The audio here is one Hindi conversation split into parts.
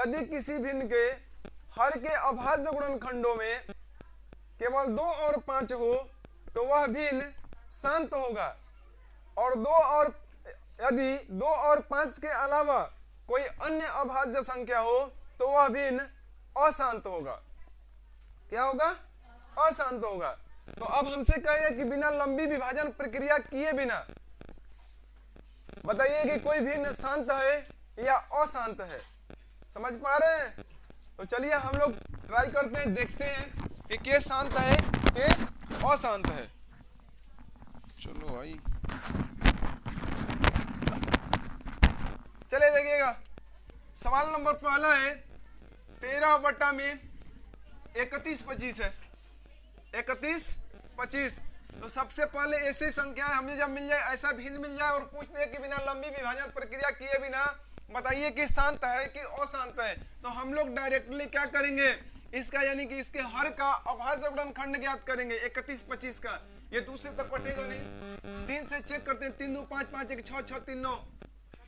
यदि किसी भिन्न के हर के अभाज्य गुणनखंडों में केवल 2 और 5 हो तो वह भिन्न शांत होगा, और यदि 2 और 5 के अलावा कोई अन्य अभाज्य संख्या हो तो वह भिन्न अशांत होगा। क्या होगा? अशांत होगा। तो अब हमसे कहेगा कि बिना लंबी विभाजन प्रक्रिया किए बिना बताइए कि कोई भिन्न शांत है या अशांत है। समझ पा रहे हैं? तो चलिए हम लोग ट्राई करते हैं, देखते हैं कि के शांत है के अशांत है। चलो भाई चले देखिएगा। सवाल नंबर पहला है 13 बटा में 31/25 है। 31/25। तो सबसे पहले ऐसी संख्या हमें जब मिल जाए, ऐसा भिन्न मिल जाए और पूछते हैं कि बिना लंबी विभाजन प्रक्रिया किए बिना बताइए कि शांत है कि अशांत है, तो हम लोग डायरेक्टली क्या करेंगे, इसका यानी कि इसके हर का अभाज्य गुणनखंड ज्ञात करेंगे 31/25 का। ये दूसरे तक कटेगा नहीं। 3 से चेक करते हैं। 3 2 5 5 1 6 6 3 9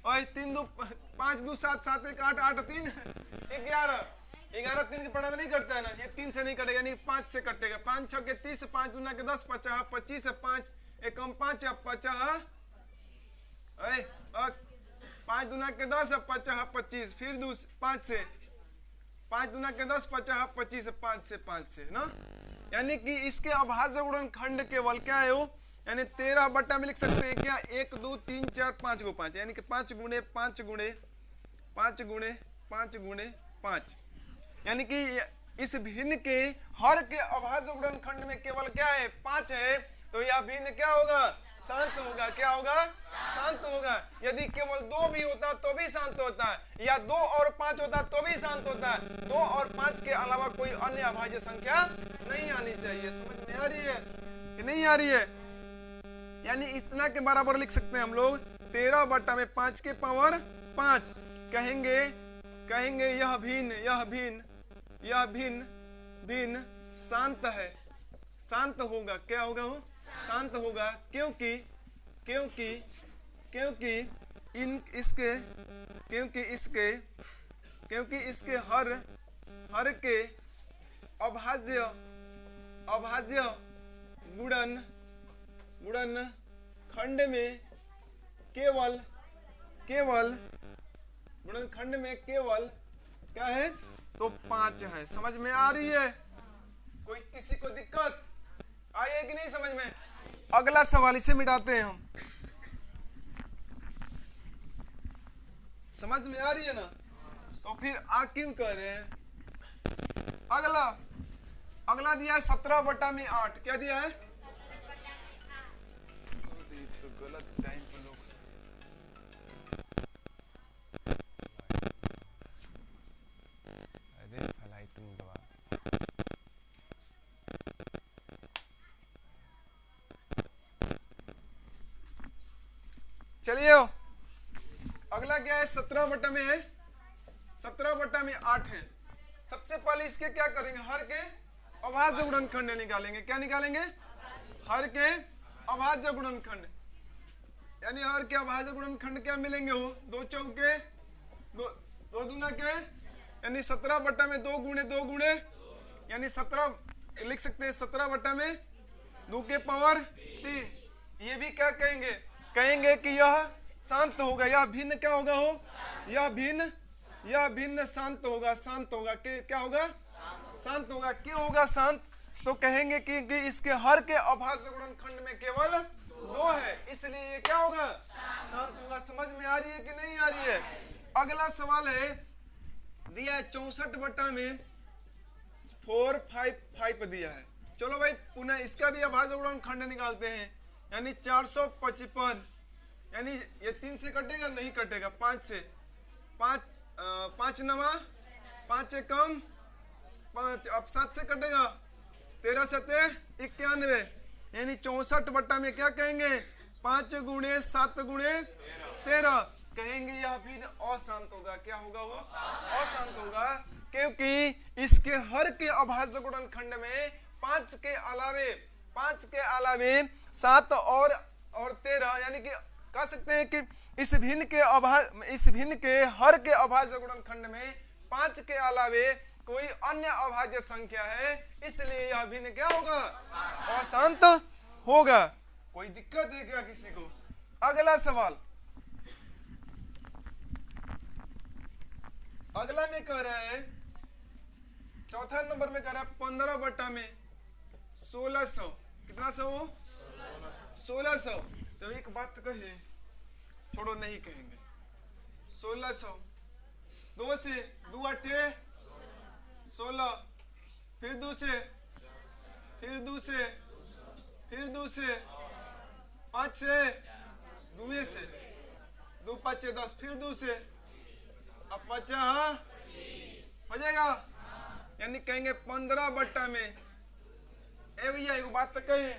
और 3 2 5 2 7 7 1 8 8 3 11 11 3 के पढ़ा में नहीं कटता है ना, ये 3 से नहीं कटेगा, नहीं 5 से कटेगा। 5 6 के 30, 5 दूना के 10, 50 25 है, 5 एकम 5 50 5 दूना के 10 50 25, फिर 5 से 5 दूना के 10 50 25 5 से ना, यानी कि इसके अभाज्य गुणनखंड केवल क्या है वो, यानी 13 बटा में लिख सकते हैं क्या 1 2 3 4 5 को 5, यानी कि 5 गुणे 5 गुणे 5 गुणे 5 गुणे 5, यानी कि इस भिन्न के हर के अभाज्य गुणनखंड में केवल क्या है 5 है, तो यह भिन्न क्या होगा, शांत होगा। क्या होगा? शांत होगा। यदि केवल 2 भी होता तो भी शांत होता है, या 2 और 5 होता तो भी शांत होता है। 2 और 5 के अलावा कोई अन्य अभाज्य संख्या नहीं आनी चाहिए। समझ में आ रही है कि नहीं आ रही है? यानी इतना के बराबर लिख सकते हैं हम लोग 13 बटा में 5 के पावर 5। कहेंगे यह भिन्न शांत है, शांत होगा। क्या होगा वो? शांत होगा। क्योंकि इसके हर के अभाज्य गुणनखंड में केवल गुणनखंड में केवल क्या है, तो 5 है। समझ में आ रही है? कोई किसी को दिक्कत आई है कि नहीं समझ में? अगला सवाल इसे मिटाते हैं हम। समझ में आ रही है ना? तो फिर आ क्यों कर रहे हैं? अगला दिया है 17 बटा में 8। क्या दिया है? तो गलत टाइम पे लोग चलिए अगला क्या है 17 बटा में है, 17 बटा में 8 है। सबसे पहले इसके क्या करेंगे, हर के अभाज्य गुणनखंड निकालेंगे। क्या निकालेंगे? हर के अभाज्य गुणनखंड, यानी हर के अभाज्य गुणनखंड क्या मिलेंगे वो 2 चौके 2 दूना के, यानी 17 बटा में 2 गुणे यानी 17 लिख सकते हैं। 17 बटा में 2 के पावर 3। ये भी क्या कहेंगे कि यह शांत होगा। यह भिन्न क्या होगा हो, यह भिन्न शांत होगा। क्या होगा? शांत होगा। क्यों होगा शांत? तो कहेंगे कि इसके हर के अभाज्य गुणनखंड में केवल 2 है, इसलिए ये क्या होगा, शांत होगा। समझ में आ रही है कि नहीं आ रही है? अगला सवाल है दिया है 64 बटा में 4 5 5 दिया है। चलो भाई पुनः इसका भी अभाज्य गुणनखंड निकालते हैं, यानी 455, यानी ये 3 से कटेगा नहीं कटेगा, 5 से 5 नवा 5 एकम 5, अब 7 से कटेगा 13 7 91, यानी 64 बटा में क्या कहेंगे 5 गुणे 7 गुणे 13, कहेंगे यह भी अशांत होगा। क्या होगा वो? अशांत होगा, क्योंकि इसके हर के अभाज्य गुणनखंड में 5 के अलावे 7 और 13, यानी कि कह सकते हैं कि इस भिन्न के हर के अभाज्य गुणनखंड में 5 के अलावे कोई अन्य अभाज्य संख्या है, इसलिए यह भिन्न क्या होगा? अशांत होगा। कोई दिक्कत है क्या किसी को? अगला सवाल, अगला में कह रहा है, चौथा नंबर में कह रहा है 15 बटा में 1600, कितना सौ? 1600। तो एक बात कहे, छोड़ो नहीं कहेंगे, 1600 2 से 2 8 16, फिर 2 से, फिर 2 से, फिर 2 से, 5 से, 2 से, 2 5 10, फिर 2 से, अब 50 हो जाएगा। यानी कहेंगे 15 बट्टा में, ए भैया एक बात तो कहे,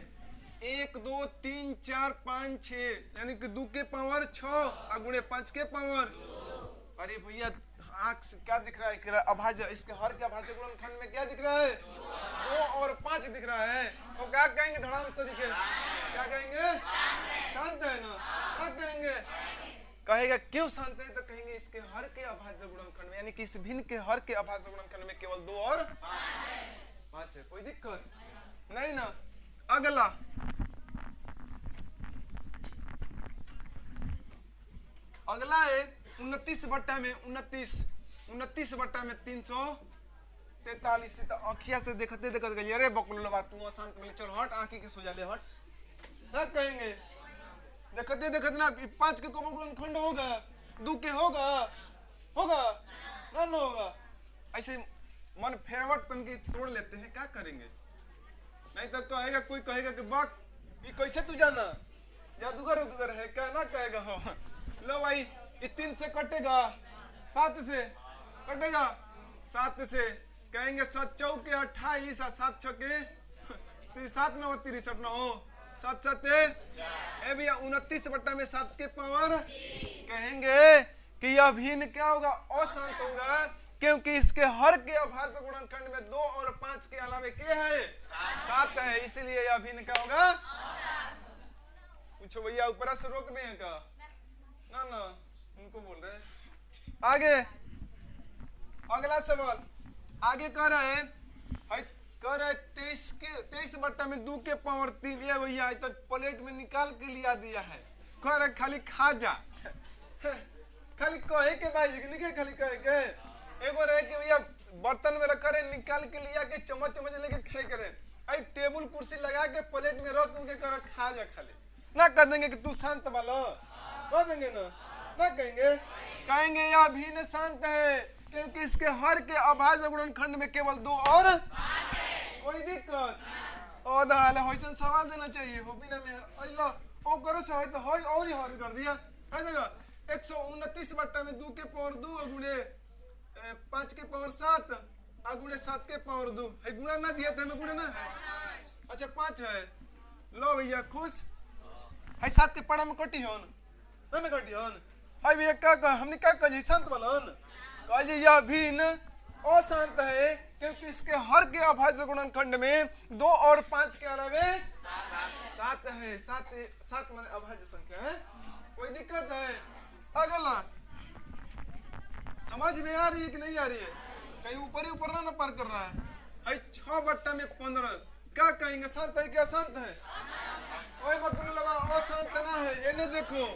1 2 3 4 5 6, यानी कि 2 के पावर 6 और गुणे 5 के पावर। अरे भैया आंख से क्या दिख रहा है? अभाज्य, इसके हर के अभाज्य गुणनखंड में क्या दिख रहा है? 2 और 5 दिख रहा है। तो क्या कहेंगे धड़ाम से दिखे? क्या कहेंगे? शांत है ना? क्या कहेंगे? कहेगा क्यों शांत है? तो कहेंगे इसके हर के अभाज्य गुणनखंड में, यानी कि इस भिन्न के हर के अभाज्य गुणनखंड में केवल 2 और 5 है। कोई दिक्कत नहीं ना? अगला, अगला है 29 बट्टा में 29 बट्टा में 343। तो आँखिया से देखते देखते गई, अरे बकुल बात तू आसान कर ले, चल हट, आँखी के सोजा ले हट। क्या कहेंगे? देखते देखते ना 5 के गुणनखंड होगा, 2 के होगा, होगा ना? न होगा। ऐसे मन फेरवट तन की तोड़ लेते हैं, क्या करेंगे? नहीं तो कहेगा, कोई कहेगा कि बात ये कैसे तू जाना, जादूगर उदूगर है क्या? ना कहेगा हो। लो भाई, ये 3 से कटेगा, 7 से कटेगा, 7 से कहेंगे 7 चौके 28 और 7 छके 7 में 63 ना हो, 7 7 ए भैया 29 बट्टा में 7 के पावर। कहेंगे कि यह भिन्न क्या होगा? अशांत होगा, क्योंकि इसके हर के अभाज्य गुणनखंड में 2 और 5 के अलावे क्या है? 7 है, इसलिए यह भिन्न क्या होगा? पूछो भैया, ऊपर से रोक रहे हैं क्या? ना ना, उनको बोल रहे हैं। आगे अगला सवाल, आगे कह रहे हैं 23 बट्टा में 2 के पावर 3। ये भैया तो प्लेट में निकाल के लिया दिया है, कह रहे खाली खा जा। खाली कहे के भाई लिखे, खाली कहे के एगो रहे कि भैया बर्तन में रखा रहे, निकाल के लिया के चम्मच लेके खाए करे। आई टेबल कुर्सी लगा के प्लेट में रख के कर खा जा, खाली ना कह देंगे कि तू शांत वाला, कह देंगे ना? ना कहेंगे? कहेंगे यह भिन्न शांत है, क्योंकि इसके हर के अभाज्य गुणनखंड में केवल 2 और 5 है। कोई दिक्कत? और दाल होइसन सवाल देना चाहिए हो बिना में अल्लाह ओ करो से है तो होय और ही हल कर दिया। है देखो 129 बट्टा में 2 के पावर 2 गुणे 5 के पावर 7 और गुणे 7 के पावर 2 है। गुणा ना दिया था, मैं गुणा ना है। अच्छा 5 है। लो भैया खुश है, 7 के पढ़ा में कटी हन ना कटी हन। हाय भैया क्या हमने क्या कही? शांत वालन कहिए यह भिन्न अशांत है, क्योंकि इसके हर के अभाज्य गुणनखंड में 2 और 5 के अलावे 7 है। 7 माने अभाज्य संख्या है। कोई दिक्कत है? अगला समझ में आ रही है कि नहीं आ रही है? कहीं ऊपर ना पार कर रहा है। 6 बट्टा में 15 क्या कहेंगे? शांत है क्या अशांत है? ओए बकुलवा अशांत ना है, ये नहीं देखो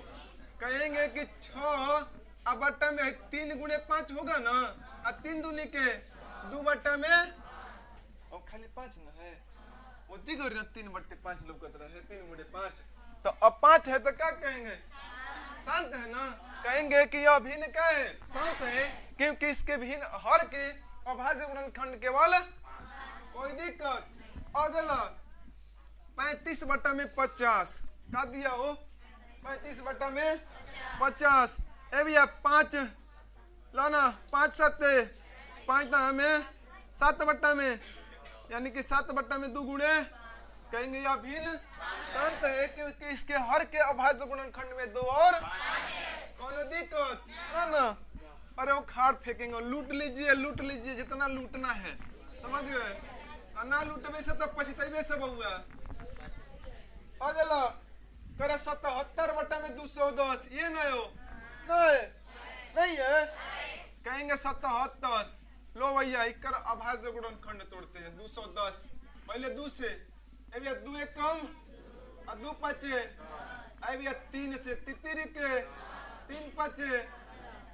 कहेंगे कि 6 बट्टा में 3 गुणे 5 होगा ना, और 3 दूनी के 2 बट्टा में और खाली 5 ना है, वो दिख रहा 3 बट्टे 5 लोग कहते रहे 3 गुणे 5। तो अब 5 है तो क्या कहेंगे? शांत है ना? कहेंगे कि यह भिन्न क्या है? शांत है, क्योंकि इसके भिन्न हर के अभाज्य गुणनखंड केवल। कोई दिक्कत? अगला 35 बट्टा में 50 क्या दिया हो? 35 बट्टा में 50 ए भैया 5 लाना, 5 7 5 ना हमें 7 बट्टा में, यानी कि 7 बट्टा में 2 गुणे। कहेंगे यह भिन्न शांत है, क्योंकि इसके हर के अभाज्य गुणनखंड में 2 और कौन दिक्कत ना ना। अरे वो खाट फेंकेंगे, लूट लीजिए जितना लूटना है, समझ गए? ना लूटबे से तो पछताइबे से बउआ। अगला करे 77 बट्टा में 210, ये नहीं हो? नहीं है? कहेंगे 77। लो भैया इकर अभाज्य गुणनखंड तोड़ते हैं 210। पहले 2 से ए भैया 2 एक कम और 2 पचे ए भैया 3 से तितिर के 3 पचे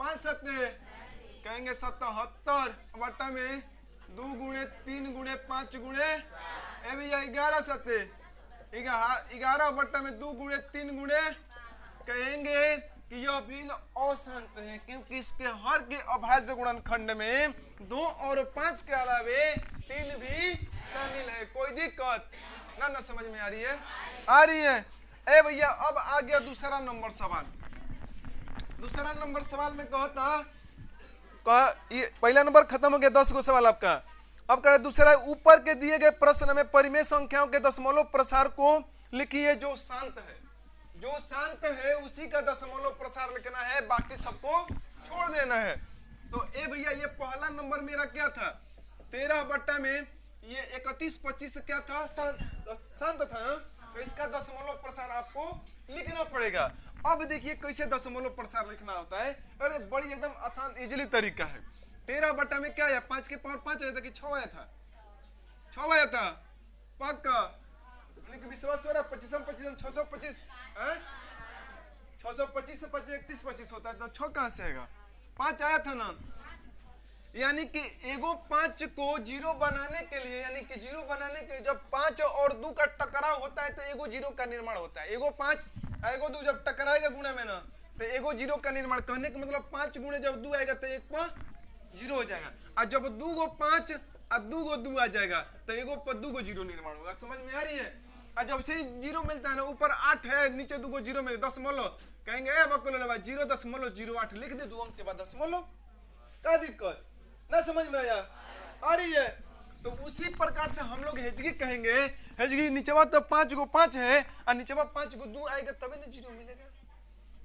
5 सत्ते कहेंगे 77 बट्टा में 2 गुणे 3 गुणे 5 गुणे ए भैया 11 सत्ते 11 बट्टा में 2 गुणे 3 गुणे कहेंगे कि यह भिन्न अशांत है क्योंकि इसके हर के अभाज्य गुणनखंड में 2 और 5 के अलावे 3 भी शामिल है। कोई दिक्कत ना समझ में आ रही है? आ रही है। ए भैया अब आ गया दूसरा नंबर सवाल। दूसरा नंबर सवाल में कहता पहला नंबर खत्म हो गया 10 गो सवाल आपका। अब कह रहे दूसरा ऊपर के दिए गए प्रश्न में परिमेय संख्याओं के दशमलव प्रसार को लिखिए जो शांत है। जो शांत है उसी का दशमलव प्रसार लिखना है, बाकी सबको छोड़ देना है। तो ए भैया ये पहला नंबर मेरा क्या था 13 बट्टा में ये 31 25 क्या था शांत था। तो इसका दशमलव प्रसार आपको लिखना पड़ेगा। अब देखिए कैसे दशमलव प्रसार लिखना होता है। अरे बड़ी एकदम आसान इजीली तरीका है। 13 बट्टा में क्या है 5 के पावर 5 आया था कि 6 आया था? 6 आया था पक्का विश्वास हो रहा है। 25 25 625 625 से 31 25 होता है तो 6 कहां से आएगा? 5 आया था ना। यानी कि एगो 5 को 0 बनाने के लिए यानी कि 0 बनाने के लिए जब 5 और 2 का टकराव होता है तो एगो 0 का निर्माण होता है। एगो 5 एगो 2 जब टकराएगा गुणा में ना तो एगो 0 का निर्माण कहने का मतलब 5 गुणे जब 2 आएगा तो 1 पर 0 हो जाएगा। और जब 2 गो 5 और 2 गो 2 आ जाएगा तो एगो पर 2 गो 0 निर्माण होगा। समझ में आ रही है? और जब से 0 मिलता है ना ऊपर 8 है नीचे 2 गो 0 में दशमलव कहेंगे 0.08 लिख दे 2 अंक के बाद दशमलव। क्या दिक्कत ना समझ में आया? आ रही है? तो उसी प्रकार से हम लोग हेजगी कहेंगे। हेजगी नीचेवा तो 5 गो 5 है और नीचेवा 5 गो 2 आएगा तभी ना 0 मिलेगा।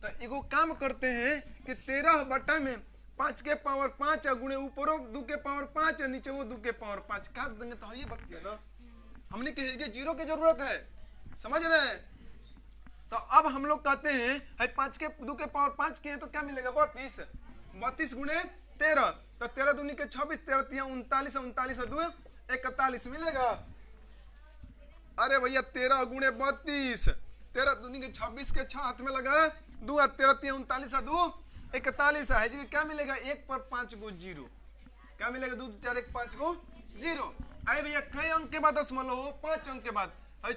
तो एगो काम करते हैं कि 13 बट्टा में 5 के पावर 5 गुणे ऊपरों 2 के पावर 5 नीचे वो 2 के पावर 5 काट देंगे तो ये बतिया ना हमने कहे 0 की जरूरत है। समझ रहे हैं? तो अब हम लोग कहते हैं 5 के 2 के पावर 5 किए तो क्या मिलेगा 32 गुणे 13 तो 13 दूनी के 26 13 तिया 39 39 और 2 41 मिलेगा। अरे भैया 13 गुणे 32 13 दूनी के 26 के 6 हाथ में लगा 2 13 तिया 39 और 2 41 है जी। क्या मिलेगा 1 पर 5 गो 0 क्या मिलेगा 2 4 1 5 गो 0। अरे भैया कई अंक के बाद दशमलव हो 5 अंक के बाद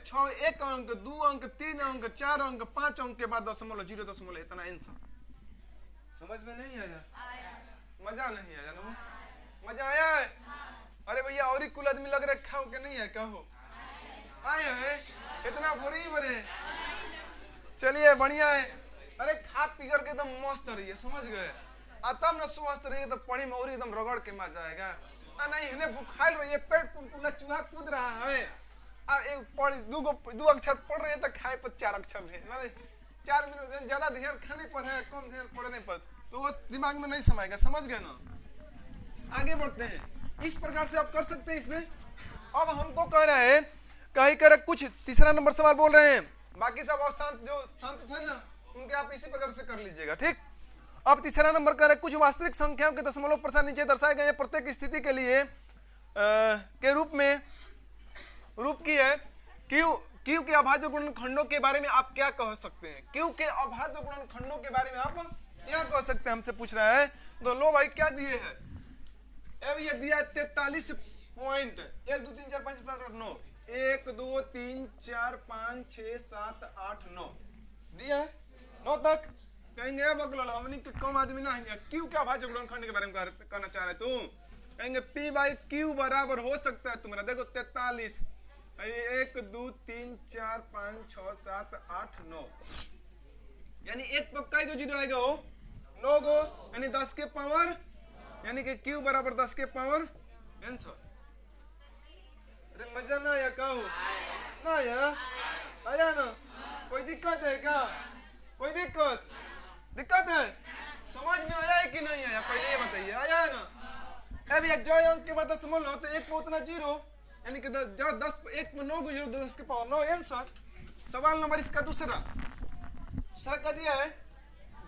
6 1 अंक 2 अंक 3 अंक 4 अंक 5 अंक के बाद दशमलव 0 दशमलव इतना आंसर। समझ में नहीं आया? मजा नहीं आया ना? मजा आया है? अरे भैया और ही कुल आदमी लग रहा खाओ के नहीं है क्या हो आया है इतना भोरी भरे। चलिए बढ़िया है। अरे खा पी करके एकदम मस्त रही है समझ गए तब ना स्वस्थ रही तो पढ़ी में और एकदम रगड़ के मजा आएगा। नहीं इन्हें बुखार रही है पेट पुनपुना चूहा कूद रहा है और दो अक्षर पढ़ रहे हैं तो खाए पर 4 अक्षर है 4 मिनट ज्यादा ध्यान खाने पर है कम ध्यान पढ़ने पर तो वो दिमाग में नहीं समाएगा। समझ गए ना? आगे बढ़ते हैं। इस प्रकार से आप कर सकते हैं इसमें। अब हमको कह रहे हैं कहीं कर कुछ तीसरा नंबर सवाल बोल रहे हैं बाकी सब और शांत थे ना उनके आप इसी प्रकार से कर लीजिएगा ठीक। अब तीसरा नंबर कह रहे कुछ वास्तविक संख्याओं के दशमलव प्रसार नीचे दर्शाए गए प्रत्येक स्थिति के लिए के रूप की है क्यू के अभाज्य गुणनखंडों के बारे में आप क्या कह सकते हैं? क्यू के अभाज्य गुणनखंडों के बारे में आप क्या कह सकते हैं हमसे पूछ रहा है। तो लो भाई क्या दिए है अब ये दिया 43 पॉइंट 1 2 3 4 5 6 7 8 9 1 2 3 4 5 6 7 8 9 दिया है 9 तक। कहेंगे हमनी के कम आदमी ना है क्यू क्या अभाज्य गुणनखंड के बारे में कहना चाह रहे तू? कहेंगे P बाई Q बराबर हो सकता है तुम्हारा देखो 43 1 2 3 4 5 6 7 8 9 यानी एक पक्का ही तो 0 आएगा हो 9 गो यानी 10 के पावर यानी कि Q बराबर 10 के पावर आंसर। अरे मजा ना आया क्या हो ना आया ना? कोई दिक्कत है क्या? कोई दिक्कत है? समझ में आया है कि नहीं आया पहले ये बताइए। आया है ना? अब ये जो अंक के बाद दशमलव होते 1 पे उतना 0 यानी कि 10 1 में 9 को 0 10 के पावर 9 आंसर। सवाल नंबर इसका दूसरा क्या दिया है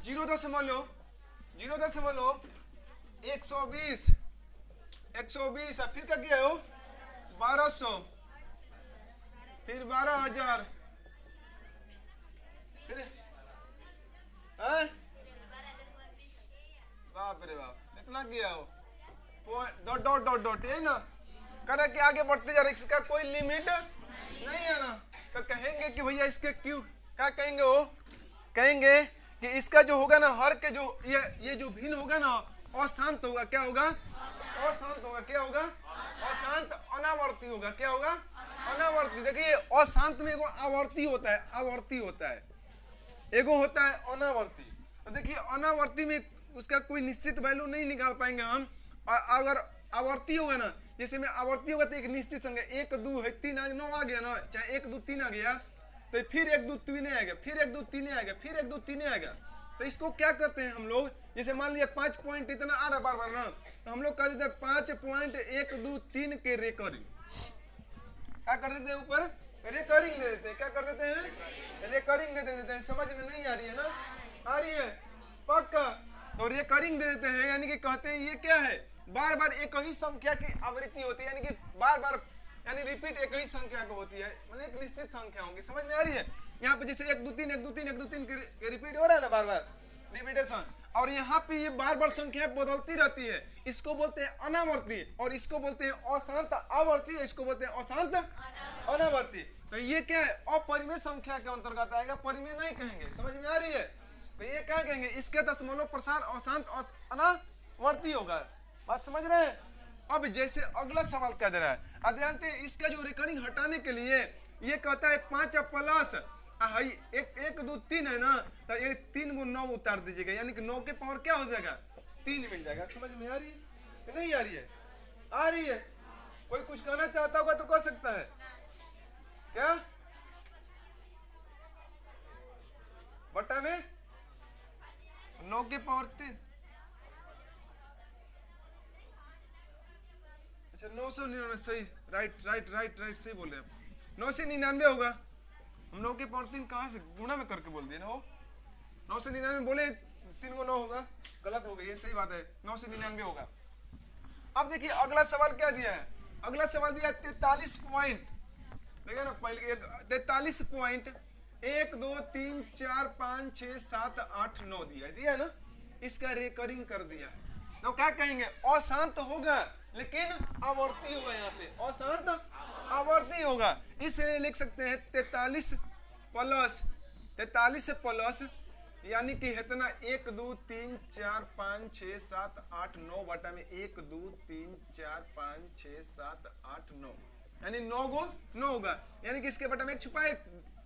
0.0 120 120 फिर क्या किया हो 1200 फिर 12,000 फिर बाप रे बाप इतना किया हो डॉट डॉट डॉट डॉट है ना करे कि आगे बढ़ते जा रहे इसका कोई लिमिट नहीं है ना। तो कहेंगे कि भैया इसके क्यों क्या कहेंगे वो कहेंगे कि इसका जो होगा ना हर के जो ये जो भिन्न होगा ना अशांत होगा। क्या होगा अशांत होगा। क्या होगा अशांत अनावर्ती होगा। क्या होगा अनावर्ती। देखिए अशांत में एगो आवर्ती होता है आवर्ती होता है एगो होता है अनावर्ती। तो देखिए अनावर्ती में उसका कोई निश्चित वैल्यू नहीं निकाल पाएंगे हम। अगर आवर्ती होगा ना जैसे में आवर्ती होगा तो एक निश्चित संख्या 1 2 है 3 9 आ गया ना चाहे 1 2 3 आ गया तो फिर 1 2 3 आएगा फिर 1 2 3 आएगा फिर 1 2 3 आएगा। तो इसको क्या करते हैं हम लोग जैसे मान लिया 5 पॉइंट इतना आ रहा बार बार ना तो हम लोग कर देते हैं 5.123 के रेकरिंग। क्या कर देते हैं ऊपर रेकरिंग दे देते हैं। क्या कर देते हैं रेकरिंग दे देते हैं। समझ में नहीं आ रही है ना आ रही है पक्का। तो रेकरिंग दे देते हैं यानी कि कहते हैं ये क्या है बार बार एक ही संख्या की आवृत्ति होती है यानी कि बार बार यानी रिपीट एक ही संख्या को होती है मतलब एक निश्चित संख्या होगी। समझ में आ रही है। यहाँ पे जैसे 1 2 3 1 2 3 1 2 3 के रिपीट हो रहा है ना बार बार रिपीटेशन। और यहाँ पे ये बार बार संख्या बदलती रहती है इसको बोलते हैं अनावर्ती और इसको बोलते हैं अशांत आवर्ती इसको बोलते हैं अशांत अनावर्ती। तो ये क्या है अपरिमेय संख्या के अंतर्गत आएगा परिमेय नहीं कहेंगे। समझ में आ रही है। तो ये क्या कहेंगे इसके दशमलव प्रसार अशांत अनावर्ती होगा। बात समझ रहे हैं। अब जैसे अगला सवाल क्या दे रहा है आप जानते हैं इसका जो रिकरिंग हटाने के लिए ये कहता है 5 प्लस 1 2 3 है ना तो ये 3 को 9 उतार दीजिएगा यानी कि 9 के पावर क्या हो जाएगा 3 मिल जाएगा। समझ में आ रही है नहीं आ रही है आ रही है। कोई कुछ कहना चाहता होगा तो कह सकता है क्या बटा में 9 के पावर 3 अच्छा 999 सही राइट राइट राइट राइट सही बोल रहे हैं 999 होगा। हम 9 के पावर 3 कहाँ से गुणा में करके बोल दिए ना हो 999 बोले 3 को 9 होगा गलत हो गई ये सही बात है 999 होगा। अब देखिए अगला सवाल क्या दिया है अगला सवाल दिया 43 पॉइंट देखिए ना पहले 43 पॉइंट 1 2 3 4 5 6 7 8 9 दिया है ना इसका रेकरिंग कर दिया तो क्या कहेंगे अशांत होगा लेकिन आवर्ती होगा। यहाँ पे अशांत आवर्ती होगा इसलिए लिख सकते हैं 43 प्लस यानी कि इतना 1 2 3 4 5 6 7 8 9 बटा में 1 2 3 4 5 6 7 8 9 यानी 9 को 9 होगा यानी कि इसके बटा में एक छुपा है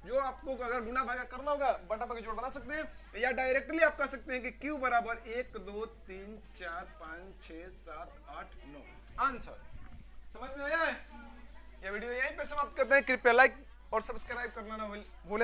जो आपको अगर गुना भागा करना होगा बटा भागा जोड़ बना सकते हैं या डायरेक्टली आप कह सकते हैं कि Q बराबर 1 2 3 4 5 6 7 8 9 आंसर। समझ में आया है। यह वीडियो यहीं पे समाप्त करते हैं। कृपया लाइक और सब्सक्राइब करना ना भूलें।